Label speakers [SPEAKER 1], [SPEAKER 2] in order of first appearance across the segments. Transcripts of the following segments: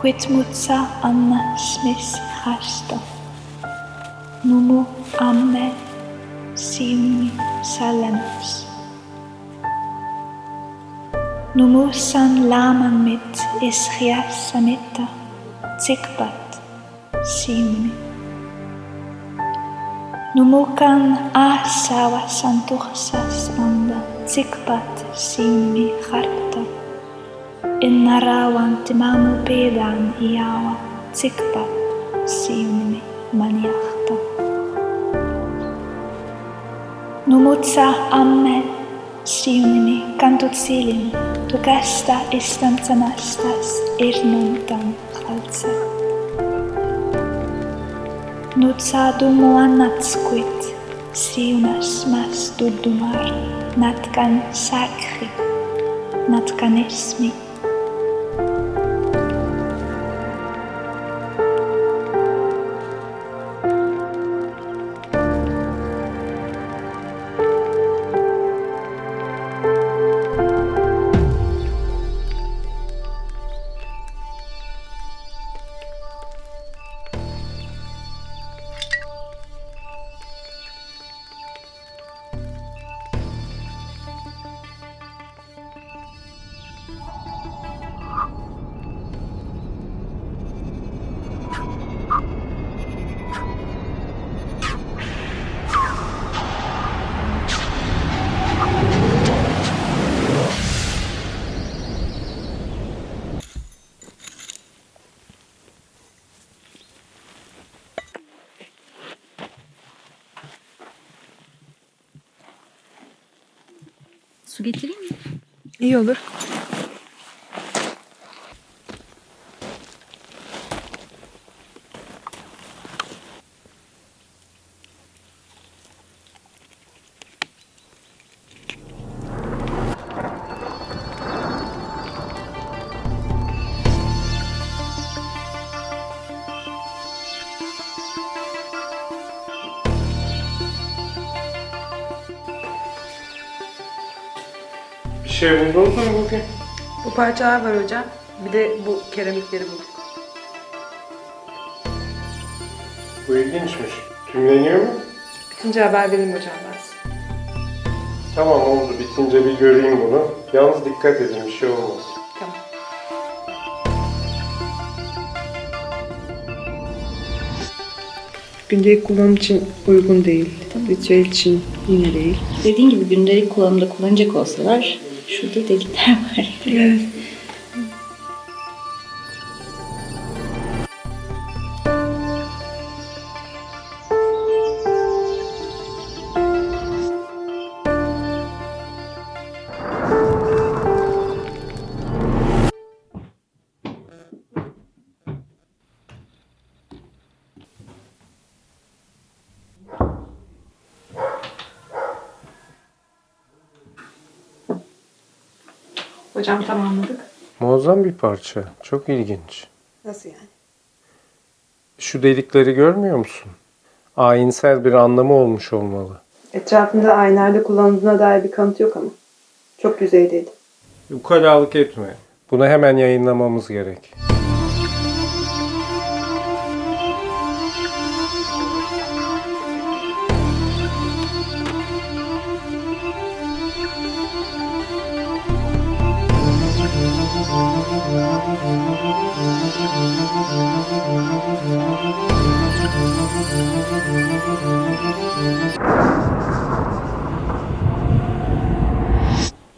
[SPEAKER 1] quid mutsa anna smis hasta. Numu amme siuni salenus. Numu san laman mit isrias samita tikpat siuni. Numukan asawa santursas anda tikpat siuni harta. Innarawan timamu pedan iawa tikpat siuni maniahta. Numutsa amme siunimi kantut silin, tukasta istantanastas irnuntan khaltset. Nutsa dumuanatsquit siunas mas dudumar, natkan sakri, natkanismi.
[SPEAKER 2] Su getireyim mi?
[SPEAKER 3] İyi olur.
[SPEAKER 4] Bir şey buldunuz mu bugün?
[SPEAKER 3] Bu parçalar var hocam. Bir de bu keramikleri bulduk.
[SPEAKER 4] Bu ilginçmiş. Tümleniyor mu?
[SPEAKER 3] Bitince haber vereyim hocam ben size.
[SPEAKER 4] Tamam oldu. Bitince bir göreyim bunu. Yalnız dikkat edin bir şey olmaz.
[SPEAKER 3] Tamam. Gündelik kullanım için uygun değil. Ritüel için yine değil.
[SPEAKER 2] Dediğin gibi gündelik kullanımda kullanacak olsalar şurada delikler var.
[SPEAKER 3] Evet. Hocam tamamladık.
[SPEAKER 4] Muazzam bir parça. Çok ilginç.
[SPEAKER 3] Nasıl yani?
[SPEAKER 4] Şu delikleri görmüyor musun? Ayinsel bir anlamı olmuş olmalı.
[SPEAKER 3] Etrafında aynerde kullanıldığına dair bir kanıt yok ama. Çok yüzeydeydi.
[SPEAKER 4] Ukalalık etme. Bunu hemen yayınlamamız gerek.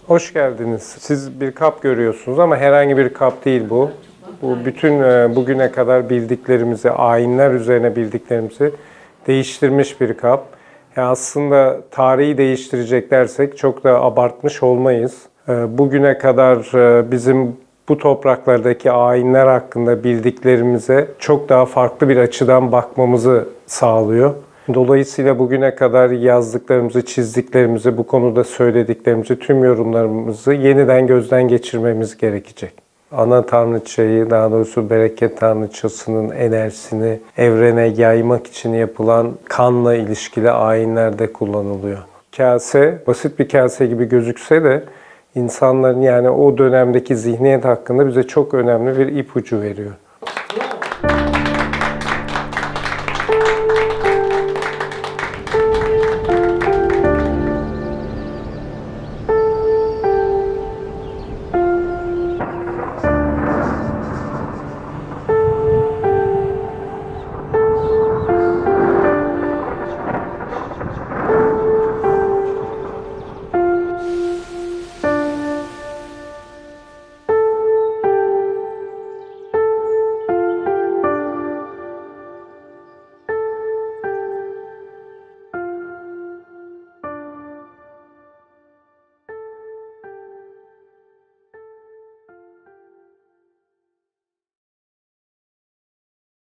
[SPEAKER 4] Hoş geldiniz. Siz bir kap görüyorsunuz ama herhangi bir kap değil bu. Bu bütün bugüne kadar bildiklerimizi, ayinler üzerine bildiklerimizi değiştirmiş bir kap. Yani aslında tarihi değiştirecek dersek çok da abartmış olmayız. Bugüne kadar bizim bu topraklardaki ayinler hakkında bildiklerimize çok daha farklı bir açıdan bakmamızı sağlıyor. Dolayısıyla bugüne kadar yazdıklarımızı, çizdiklerimizi, bu konuda söylediklerimizi, tüm yorumlarımızı yeniden gözden geçirmemiz gerekecek. Ana tanrıçayı, daha doğrusu bereket tanrıçasının enerjisini evrene yaymak için yapılan kanla ilişkili ayinlerde kullanılıyor. Kase, basit bir kase gibi gözükse de insanların yani o dönemdeki zihniyet hakkında bize çok önemli bir ipucu veriyor.